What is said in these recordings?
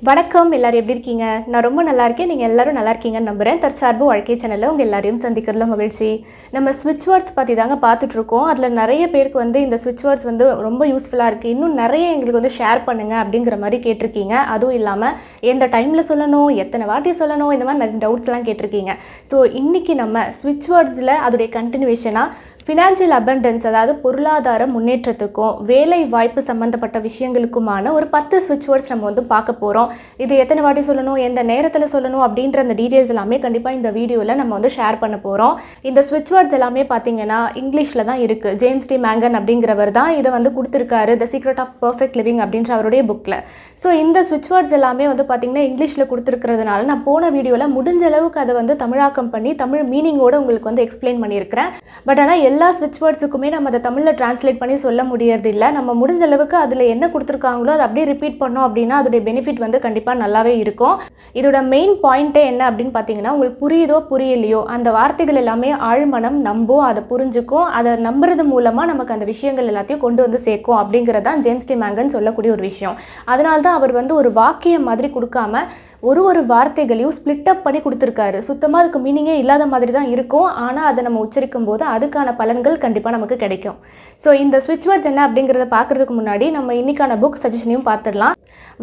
வணக்கம், எல்லாரும் எப்படி இருக்கீங்க? நான் ரொம்ப நல்லா இருக்கேன். நீங்கள் எல்லாரும் நல்லா இருக்கீங்கன்னு நம்புகிறேன். தற்சார்பு வாழ்க்கை சேனலில் உங்கள் எல்லாரையும் சந்திக்கிறதுல மகிழ்ச்சி. நம்ம ஸ்விட்ச் வேர்ட்ஸ் பற்றி தாங்க பார்த்துட்ருக்கோம். அதில் நிறைய பேருக்கு இந்த ஸ்விட்ச் வேர்ட்ஸ் ரொம்ப யூஸ்ஃபுல்லாக இருக்குது. இன்னும் நிறைய எங்களுக்கு ஷேர் பண்ணுங்கள் அப்படிங்கிற மாதிரி கேட்டிருக்கீங்க. அதுவும் இல்லாமல் எந்த டைமில் சொல்லணும், எத்தனை வாட்டி சொல்லணும், இந்த மாதிரி நிறைய டவுட்ஸ்லாம் கேட்டிருக்கீங்க. ஸோ இன்றைக்கி நம்ம ஸ்விட்ச் வேர்ட்ஸில் அதோடைய கண்டினியூஷனாக ஃபினான்ஷியல் அபண்டன்ஸ், அதாவது பொருளாதார முன்னேற்றத்துக்கும் வேலை வாய்ப்பு சம்மந்தப்பட்ட விஷயங்களுக்குமான ஒரு 10 ஸ்விட்ச் வேர்ட்ஸ் நம்ம பார்க்க போகிறோம். இது எத்தனை வாட்டி சொல்லணும், எந்த நேரத்தில் சொல்லணும் அப்படின்ற அந்த டீட்டெயில்ஸ் எல்லாமே கண்டிப்பாக இந்த வீடியோவில் நம்ம ஷேர் பண்ண போகிறோம். இந்த ஸ்விட்ச் வேர்ட்ஸ் எல்லாமே பார்த்தீங்கன்னா இங்கிலீஷில் தான் இருக்குது. ஜேம்ஸ் டி மேங்கன் அப்படிங்கிறவர் தான் இதை கொடுத்துருக்காரு, the secret of perfect living அப்படின்ற அவருடைய புக்கில். ஸோ இந்த ஸ்விட்ச் வேர்ட்ஸ் எல்லாமே பார்த்தீங்கன்னா இங்கிலீஷில் கொடுத்துருக்கிறதுனால நான் போன வீடியோவில் முடிஞ்ச அளவுக்கு அதை தமிழாக்கம் பண்ணி தமிழ் மீனிங்கோடு உங்களுக்கு எக்ஸ்பிளைன் பண்ணியிருக்கிறேன். பட் ஆனால் எல்லா ஸ்விட்ச் வேர்ட்ஸுக்குமே நம்ம அதை தமிழில் டிரான்ஸ்லேட் பண்ணி சொல்ல முடியறது இல்லை. நம்ம முடிஞ்ச அளவுக்கு அதில் என்ன கொடுத்துருக்காங்களோ அதை அப்படியே ரிப்பீட் பண்ணோம் அப்படின்னா அதோடைய பெனிஃபிட் கண்டிப்பாக நல்லாவே இருக்கும். இதோட மெயின் பாயிண்ட்டே என்ன அப்படின்னு பார்த்தீங்கன்னா, உங்களுக்கு புரியுதோ புரியலையோ அந்த வார்த்தைகள் எல்லாமே ஆழ்மனம் நம்பும், அதை புரிஞ்சுக்கும். அதை நம்புறது மூலமாக நமக்கு அந்த விஷயங்கள் எல்லாத்தையும் கொண்டு சேர்க்கும் அப்படிங்கிறதான் ஜேம்ஸ் டி மேங்கன் சொல்லக்கூடிய ஒரு விஷயம். அதனால தான் அவர் ஒரு வாக்கியம் மாதிரி கொடுக்காம ஒரு வார்த்தைகளையும் ஸ்பிளிட் அப் பண்ணி கொடுத்துருக்காரு. சுத்தமாக அதுக்கு மீனிங்கே இல்லாத மாதிரி தான் இருக்கும், ஆனால் அதை நம்ம உச்சரிக்கும் போது அதுக்கான பலன்கள் கண்டிப்பாக நமக்கு கிடைக்கும். ஸோ இந்த ஸ்விட்ச் வேர்ட்ஸ் என்ன அப்படிங்கிறத பார்க்குறதுக்கு முன்னாடி நம்ம இன்றைக்கான புக் சஜஷனையும் பார்த்துடலாம்.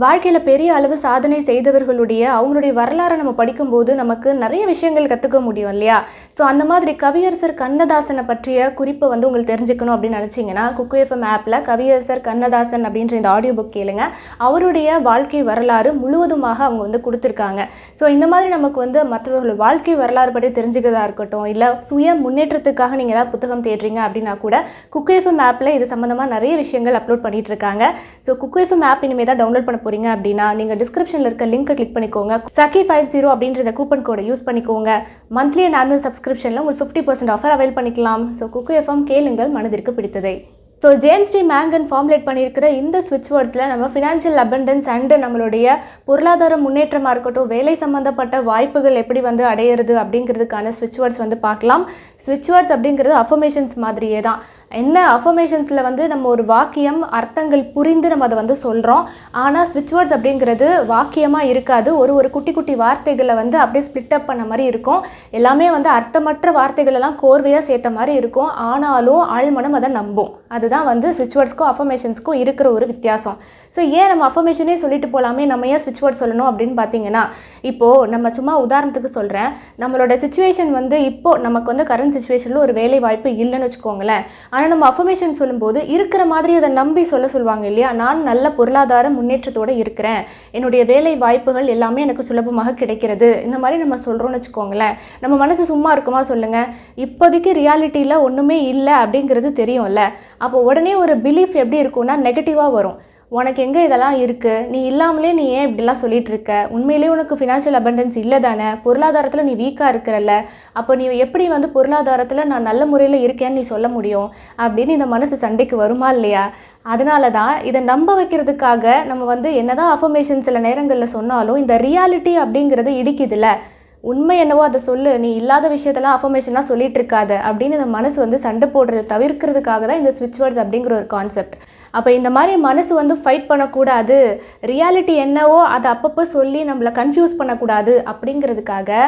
வாழ்க்கையில் பெரிய அளவு சாதனை செய்தவர்களுடைய அவங்களுடைய வரலாறை நம்ம படிக்கும்போது நமக்கு நிறைய விஷயங்கள் கற்றுக்க முடியும் இல்லையா? ஸோ அந்த மாதிரி கவியரசர் கண்ணதாசனை பற்றிய குறிப்பை உங்களுக்கு தெரிஞ்சுக்கணும் அப்படின்னு நினச்சிங்கன்னா குக்எஃப்எம் ஆப்பில் கவியரசர் கண்ணதாசன் அப்படின்ற இந்த ஆடியோ புக் கேளுங்க. அவருடைய வாழ்க்கை வரலாறு முழுவதுமாக அவங்க கொடுத்துருக்காங்க. ஸோ இந்த மாதிரி நமக்கு மற்றவர்கள் வாழ்க்கை வரலாறு பற்றி தெரிஞ்சுக்கிறதா இருக்கட்டும், இல்லை சுய முன்னேற்றத்துக்காக நீங்கள் ஏதாவது புத்தகம் தேடுறீங்க அப்படின்னா கூட குக்எஃப்எம் ஆப்பில் இது சம்மந்தமாக நிறைய விஷயங்கள் அப்லோட் பண்ணிட்டு இருக்காங்க. ஸோ குக்எஃப்எம் ஆப் இனிமேல் தான் டவுன்லோட் பண்ண போகிறீங்க அப்படின்னா நீங்கள் டிஸ்கிரிப்ஷனில் இருக்க லிங்க்கை கிளிக் பண்ணிக்கோங்க. சக்கி50 அப்படின்ற கூப்பன் கோடை யூஸ் பண்ணிக்கோங்க. மந்த்லி அண்ட் ஆனுவல் சப்ஸ்கிரிப்ஷனில் உங்களுக்கு 50% ஆஃபர் அவைல் பண்ணிக்கலாம். ஸோ குக்எஃப்எம் கேளுங்கள், மனதிற்கு பிடித்ததை. ஸோ ஜேம்ஸ் டி மேங்கன் ஃபார்முலேட் பண்ணியிருக்கிற இந்த ஸ்விட்ச் வேர்ட்ஸில் நம்ம ஃபினான்ஷியல் அபண்டன்ஸ் அண்டு நம்மளுடைய பொருளாதார முன்னேற்றமாக இருக்கட்டும், வேலை சம்மந்தப்பட்ட வாய்ப்புகள் எப்படி அடையிறது அப்படிங்கிறதுக்கான ஸ்விட்ச் வேர்ட்ஸ் பார்க்கலாம். ஸ்விட்ச் வேர்ட்ஸ் அப்படிங்கிறது அஃபர்மேஷன்ஸ் மாதிரியே தான். என்ன அஃபர்மேஷன்ஸில் நம்ம ஒரு வாக்கியம் அர்த்தங்கள் புரிந்து நம்ம அதை சொல்கிறோம். ஆனால் ஸ்விட்ச் வேர்ட்ஸ் அப்படிங்கிறது வாக்கியமாக இருக்காது. ஒரு குட்டி குட்டி வார்த்தைகளை அப்படியே ஸ்பிளிட் அப் பண்ண மாதிரி இருக்கும். எல்லாமே அர்த்தமற்ற வார்த்தைகளெல்லாம் கோர்வையாக சேர்த்த மாதிரி இருக்கும். ஆனாலும் ஆழ்மனம் அதை நம்பும். அதுதான் ஸ்விட்ச் வேர்ட்ஸ்க்கும் அஃபர்மேஷன்ஸ்க்கும் இருக்கிற ஒரு வித்தியாசம். ஸோ ஏன் நம்ம அஃபர்மேஷனே சொல்லிட்டு போகலாமே, நம்ம ஏன் ஸ்விட்ச் வேர்ட் சொல்லணும் அப்படின்னு பார்த்தீங்கன்னா, இப்போது நம்ம சும்மா உதாரணத்துக்கு சொல்கிறேன், நம்மளோட சிச்சுவேஷன் இப்போது நமக்கு கரண்ட் சிச்சுவேஷனில் ஒரு வேலை வாய்ப்பு இல்லைன்னு வச்சுக்கோங்களேன். ஆனால் நம்ம அஃபர்மேஷன் சொல்லும்போது இருக்கிற மாதிரி அதை நம்பி சொல்லுவாங்க இல்லையா? நான் நல்ல பொருளாதார முன்னேற்றத்தோடு இருக்கிறேன், என்னுடைய வேலை வாய்ப்புகள் எல்லாமே எனக்கு சுலபமாக கிடைக்கிறது, இந்த மாதிரி நம்ம சொல்கிறோன்னு வச்சுக்கோங்களேன். நம்ம மனசு சும்மா இருக்குமா சொல்லுங்கள்? இப்போதைக்கு ரியாலிட்டியில் ஒன்றுமே இல்லை அப்படிங்கிறது தெரியும்ல. அப்போ உடனே ஒரு பிலீஃப் எப்படி இருக்கும்னா நெகட்டிவாக வரும். உனக்கு எங்கே இதெல்லாம் இருக்குது, நீ இல்லாமலே நீ ஏன் இப்படிலாம் சொல்லிகிட்டு இருக்க, உண்மையிலேயே உனக்கு ஃபினான்ஷியல் அபண்டன்ஸ் இல்லை தானே, பொருளாதாரத்தில் நீ வீக்காக இருக்கிறல்ல, அப்போ நீ எப்படி பொருளாதாரத்தில் நான் நல்ல முறையில் இருக்கேன்னு நீ சொல்ல முடியும் அப்படின்னு இந்த மனசு சண்டைக்கு வருமா இல்லையா? அதனால தான் இதை நம்ப வைக்கிறதுக்காக நம்ம என்னதான் அஃபர்மேஷன் சில நேரங்களில் சொன்னாலும் இந்த ரியாலிட்டி அப்படிங்கிறது இடிக்குதுல்ல. உண்மை என்னவோ அதை சொல்லு, நீ இல்லாத விஷயத்தெல்லாம் அஃபர்மேஷன்லாம் சொல்லிட்டு இருக்காத அப்படின்னு இந்த மனசு சண்டை போடுறதை தவிர்க்கிறதுக்காக தான் இந்த ஸ்விட்ச் வேர்ட்ஸ் அப்படிங்கிற ஒரு கான்செப்ட். அப்போ இந்த மாதிரி மனசு ஃபைட் பண்ணக்கூடாது, ரியாலிட்டி என்னவோ அதை அப்பப்போ சொல்லி நம்மளை கன்ஃபியூஸ் பண்ணக்கூடாது அப்படிங்கிறதுக்காக,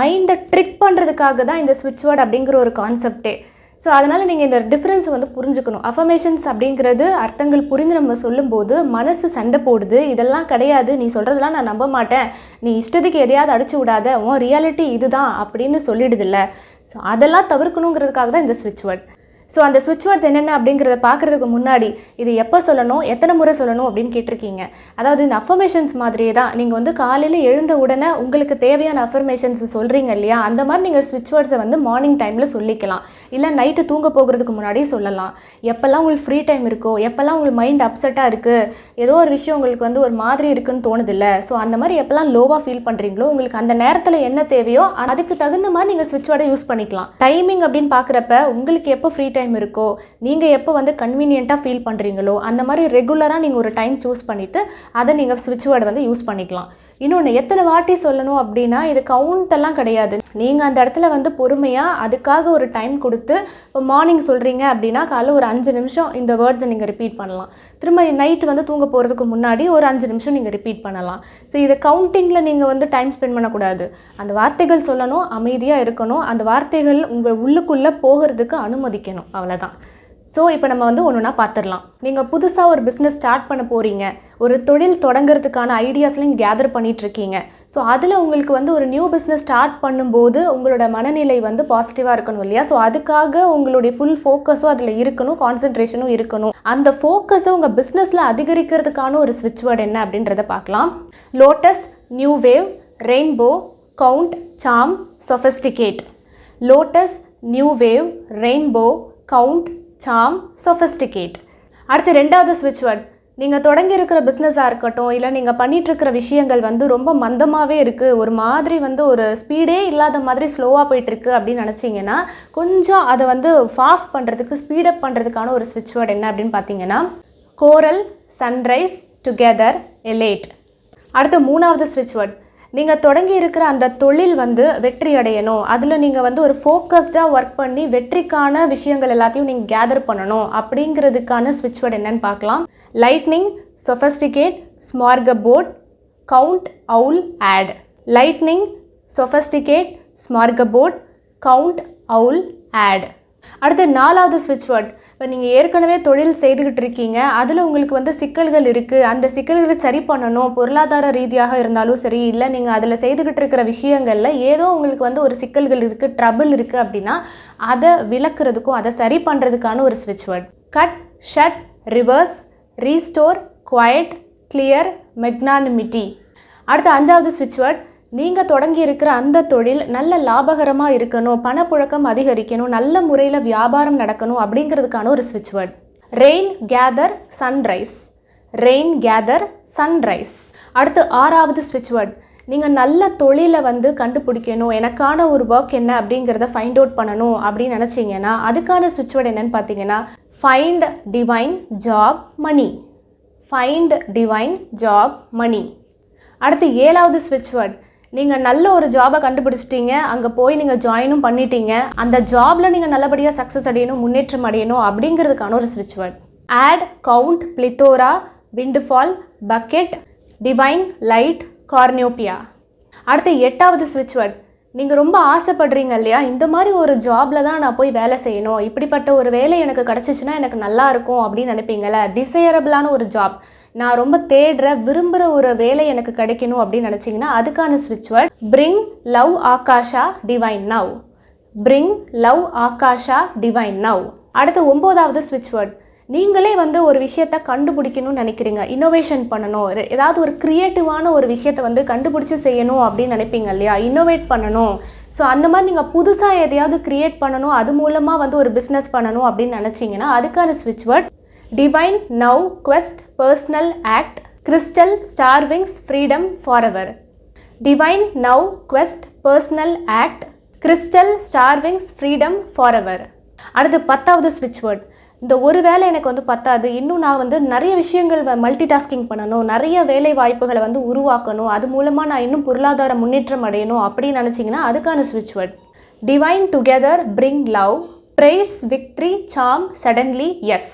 மைண்டை ட்ரிக் பண்ணுறதுக்காக தான் இந்த ஸ்விட்ச் வேர்ட் அப்படிங்கிற ஒரு கான்செப்டே. ஸோ அதனால் நீங்கள் இந்த டிஃப்ரென்ஸை புரிஞ்சுக்கணும். அஃபர்மேஷன்ஸ் அப்படிங்கிறது அர்த்தங்கள் புரிந்து நம்ம சொல்லும்போது மனசு சண்டை போடுது, இதெல்லாம் கிடையாது, நீ சொல்கிறதெல்லாம் நான் நம்ப மாட்டேன், நீ இஷ்டத்துக்கு எதையாவது அடிச்சு விடாத, உன் ரியாலிட்டி இதுதான் அப்படின்னு சொல்லிடுதில்ல. ஸோ அதெல்லாம் தவிர்க்கணுங்கிறதுக்காக தான் இந்த ஸ்விட்ச் வேர்ட். ஸோ அந்த ஸ்விட்ச் வேர்ட்ஸ் என்னென்ன அப்படிங்கிறத பார்க்குறதுக்கு முன்னாடி இது எப்போ சொல்லணும், எத்தனை முறை சொல்லணும் அப்படின்னு கேட்டிருக்கீங்க. அதாவது இந்த அஃபர்மேஷன்ஸ் மாதிரியே தான் நீங்கள் காலையில் எழுந்த உடனே உங்களுக்கு தேவையான அஃபர்மேஷன்ஸ் சொல்கிறீங்க இல்லையா? அந்த மாதிரி நீங்கள் ஸ்விட்ச் வேர்ட்ஸை மார்னிங் டைமில் சொல்லிக்கலாம், இல்லை நைட்டு தூங்க போகிறதுக்கு முன்னாடி சொல்லலாம். எப்போல்லாம் உங்களுக்கு ஃப்ரீ டைம் இருக்கோ, எப்போல்லாம் உங்களுக்கு மைண்ட் அப்செட்டாக இருக்குது, ஏதோ ஒரு விஷயம் உங்களுக்கு ஒரு மாதிரி இருக்குன்னு தோணுதில்ல, ஸோ அந்த மாதிரி எப்போல்லாம் லோவாக ஃபீல் பண்ணுறீங்களோ உங்களுக்கு அந்த நேரத்தில் என்ன தேவையோ அதுக்கு தகுந்த மாதிரி நீங்கள் ஸ்விட்ச் வேர்டை யூஸ் பண்ணிக்கலாம். டைமிங் அப்படின்னு பார்க்குறப்ப உங்களுக்கு எப்போ ஃப்ரீ டைம் இருக்கோ, நீங்கள் எப்போ வந்து கன்வீனியண்ட்டாக ஃபீல் பண்ணுறீங்களோ அந்த மாதிரி ரெகுலராக நீங்கள் ஒரு டைம் சூஸ் பண்ணிவிட்டு அதை நீங்கள் ஸ்விட்ச் வேர்டு வந்து யூஸ் பண்ணிக்கலாம். இன்னொன்று, எத்தனை வாட்டி சொல்லணும் அப்படின்னா இது கவுண்ட் எல்லாம் கிடையாது. நீங்கள் அந்த இடத்துல வந்து பொறுமையாக அதுக்காக ஒரு டைம் கொடுத்து, இப்போ மார்னிங் சொல்கிறீங்க அப்படின்னா காலைல ஒரு 5 நிமிஷம் இந்த வேர்ட்ஸை நீங்கள் ரிப்பீட் பண்ணலாம். திரும்ப நைட்டு வந்து தூங்க போகிறதுக்கு முன்னாடி ஒரு 5 நிமிஷம் நீங்கள் ரிப்பீட் பண்ணலாம். ஸோ இதை கவுண்டிங்கில் நீங்கள் வந்து டைம் ஸ்பெண்ட் பண்ணக்கூடாது. அந்த வார்த்தைகள் சொல்லணும், அமைதியாக இருக்கணும், அந்த வார்த்தைகள் உங்கள் உள்ளுக்குள்ளே போகிறதுக்கு அனுமதிக்கணும், அவ்வளோதான். ஸோ இப்போ நம்ம வந்து ஒன்றுனா பார்த்துடலாம். நீங்கள் புதுசாக ஒரு பிஸ்னஸ் ஸ்டார்ட் பண்ண போகிறீங்க, ஒரு தொழில் தொடங்கிறதுக்கான ஐடியாஸ்லையும் கேதர் பண்ணிகிட்ருக்கீங்க. ஸோ அதில் உங்களுக்கு வந்து ஒரு நியூ பிஸ்னஸ் ஸ்டார்ட் பண்ணும்போது உங்களோட மனநிலை வந்து பாசிட்டிவாக இருக்கணும் இல்லையா? ஸோ அதுக்காக உங்களுடைய ஃபுல் ஃபோக்கஸும் அதில் இருக்கணும், கான்சன்ட்ரேஷனும் இருக்கணும். அந்த ஃபோக்கஸை உங்கள் பிஸ்னஸில் அதிகரிக்கிறதுக்கான ஒரு ஸ்விட்ச் வேர்டு என்ன அப்படின்றத பார்க்கலாம். Lotus, new wave, rainbow, count, சாம், sophisticate. Lotus, new wave, rainbow, count, சாம், சொஃபிஸ்டிகேட். அடுத்து ரெண்டாவது ஸ்விட்ச் வேர்ட். நீங்கள் தொடங்கி இருக்கிற பிஸ்னஸாக இருக்கட்டும், இல்லை நீங்கள் பண்ணிகிட்ருக்கிற விஷயங்கள் வந்து ரொம்ப மந்தமாகவே இருக்குது, ஒரு மாதிரி வந்து ஒரு ஸ்பீடே இல்லாத மாதிரி ஸ்லோவாக போயிட்டுருக்கு அப்படின்னு நினச்சிங்கன்னா கொஞ்சம் அதை வந்து ஃபாஸ்ட் பண்ணுறதுக்கு, ஸ்பீடப் பண்ணுறதுக்கான ஒரு ஸ்விட்ச் வேர்ட் என்ன அப்படின்னு பார்த்தீங்கன்னா கோரல், சன்ரைஸ், டுகெதர், எலேட். அடுத்து மூணாவது ஸ்விட்ச் வேர்ட். நீங்கள் தொடங்கி இருக்கிற அந்த தொழில் வந்து வெற்றி அடையணும், அதில் நீங்கள் வந்து ஒரு ஃபோக்கஸ்டாக ஒர்க் பண்ணி வெற்றிக்கான விஷயங்கள் எல்லாத்தையும் நீங்கள் கேதர் பண்ணணும் அப்படிங்கிறதுக்கான ஸ்விட்ச் வேர்ட் என்னன்னு பார்க்கலாம். லைட்னிங், சொஃபிஸ்டிகேட், ஸ்மார்கபோர்ட், கவுண்ட், அவுல், ஆட். லைட்னிங், சொஃபிஸ்டிகேட், ஸ்மார்கபோர்ட், கவுண்ட், அவுல், ஆட். அடுத்து நாலாவது ஸ்விட்ச் வேர்ட். இப்போ நீங்கள் ஏற்கனவே தொழில் செய்துக்கிட்டு இருக்கீங்க, அதில் உங்களுக்கு வந்து சிக்கல்கள் இருக்குது, அந்த சிக்கல்களை சரி பண்ணணும், பொருளாதார ரீதியாக இருந்தாலும் சரி, இல்லை நீங்கள் அதில் செய்துக்கிட்டு இருக்கிற விஷயங்களில் ஏதோ உங்களுக்கு வந்து ஒரு சிக்கல்கள் இருக்குது, ட்ரபிள் இருக்குது அப்படின்னா அதை விளக்குறதுக்கும் அதை சரி பண்ணுறதுக்கான ஒரு ஸ்விட்ச் word. Cut, shut, reverse, restore, quiet, clear, magnanimity. அடுத்து அஞ்சாவது ஸ்விட்ச் வேர்ட். நீங்கள் தொடங்கி இருக்கிற அந்த தொழில் நல்ல லாபகரமாக இருக்கணும், பணப்புழக்கம் அதிகரிக்கணும், நல்ல முறையில் வியாபாரம் நடக்கணும் அப்படிங்கிறதுக்கான ஒரு ஸ்விட்ச் word. Rain, gather, sunrise. Rain, gather, sunrise. அடுத்து ஆறாவது ஸ்விட்ச் வேர்ட். நீங்கள் நல்ல தொழிலை வந்து கண்டுபிடிக்கணும், எனக்கான ஒரு ஒர்க் என்ன அப்படிங்கிறத ஃபைண்ட் அவுட் பண்ணணும் அப்படின்னு நினச்சிங்கன்னா அதுக்கான ஸ்விட்ச் வேர்ட் என்னென்னு பார்த்தீங்கன்னா find divine job money. Find divine job money. அடுத்து ஏழாவது ஸ்விட்ச் வேர்ட். நீங்கள் நல்ல ஒரு ஜாபை கண்டுபிடிச்சிட்டீங்க, அங்கே போய் நீங்கள் ஜாயினும் பண்ணிட்டீங்க, அந்த ஜாபில் நீங்கள் நல்லபடியாக சக்ஸஸ் அடையணும், முன்னேற்றம் அடையணும் அப்படிங்கிறதுக்கான ஒரு ஸ்விட்ச் word. Add, count, பிளித்தோரா, விண்ட்ஃபால், bucket, divine, light, கார்னியோபியா. அடுத்து எட்டாவது ஸ்விட்ச் வேர்ட். நீங்கள் ரொம்ப ஆசைப்படுறீங்க இல்லையா, இந்த மாதிரி ஒரு ஜாபில் தான் நான் போய் வேலை செய்யணும், இப்படிப்பட்ட ஒரு வேலை எனக்கு கிடச்சிச்சின்னா எனக்கு நல்லா இருக்கும் அப்படின்னு நினைப்பீங்களே, டிசையரபிளான ஒரு ஜாப், நான் ரொம்ப தேடுற விரும்புகிற ஒரு வேலை எனக்கு கிடைக்கணும் அப்படின்னு நினச்சிங்கன்னா அதுக்கான ஸ்விட்ச் word bring love akasha divine now. Bring love akasha divine now. அடுத்து 9வது ஸ்விட்ச் வேர்ட். நீங்களே வந்து ஒரு விஷயத்தை கண்டுபிடிக்கணும்னு நினைக்கிறீங்க, இன்னோவேஷன் பண்ணணும், ஏதாவது ஒரு க்ரியேட்டிவான ஒரு விஷயத்தை வந்து கண்டுபிடிச்சி செய்யணும் அப்படின்னு நினைப்பீங்க இல்லையா, இன்னோவேட் பண்ணணும். ஸோ அந்த மாதிரி நீங்கள் புதுசாக எதையாவது க்ரியேட் பண்ணணும், அது மூலமாக வந்து ஒரு பிஸ்னஸ் பண்ணணும் அப்படின்னு நினச்சிங்கன்னா அதுக்கான ஸ்விட்ச் word divine now quest personal act crystal star wings freedom forever. Divine now quest personal act crystal star wings freedom forever. அடுத்து 10வது ஸ்விட்ச் வேர்ட். இந்த ஒரு வேலை எனக்கு வந்து பத்தாது, இன்னும் நான் வந்து நிறைய விஷயங்கள் மல்டி டாஸ்கிங் பண்ணணும், நிறைய வேலை வாய்ப்புகளை வந்து உருவாக்கணும், அது மூலமாக நான் இன்னும் பொருளாதார முன்னேற்றம் அடையணும் அப்படின்னு நினச்சிங்கன்னா அதுக்கான ஸ்விட்ச் word divine together bring love praise victory some suddenly yes.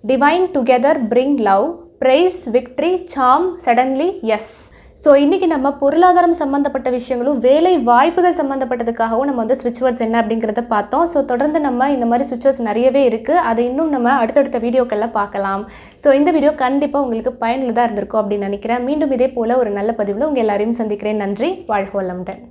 Divine together bring love praise victory some suddenly yes. So இன்றைக்கி நம்ம பொருளாதாரம் சம்மந்தப்பட்ட விஷயங்களும் வேலை வாய்ப்புகள் சம்மந்தப்பட்டதுக்காகவும் நம்ம வந்து ஸ்விட்ச் வேர்ட்ஸ் என்ன அப்படிங்கிறத பார்த்தோம். ஸோ தொடர்ந்து நம்ம இந்த மாதிரி ஸ்விட்ச் வேர்ட்ஸ் நிறையவே இருக்குது, அதை இன்னும் நம்ம அடுத்தடுத்த வீடியோக்களில் பார்க்கலாம். ஸோ இந்த வீடியோ கண்டிப்பாக உங்களுக்கு பயனுள்ளதாக இருந்திருக்கும் அப்படின்னு நினைக்கிறேன். மீண்டும் இதே போல் ஒரு நல்ல பதிவில் உங்கள் எல்லாரையும் சந்திக்கிறேன். நன்றி. வாழ்க வளமுடன்.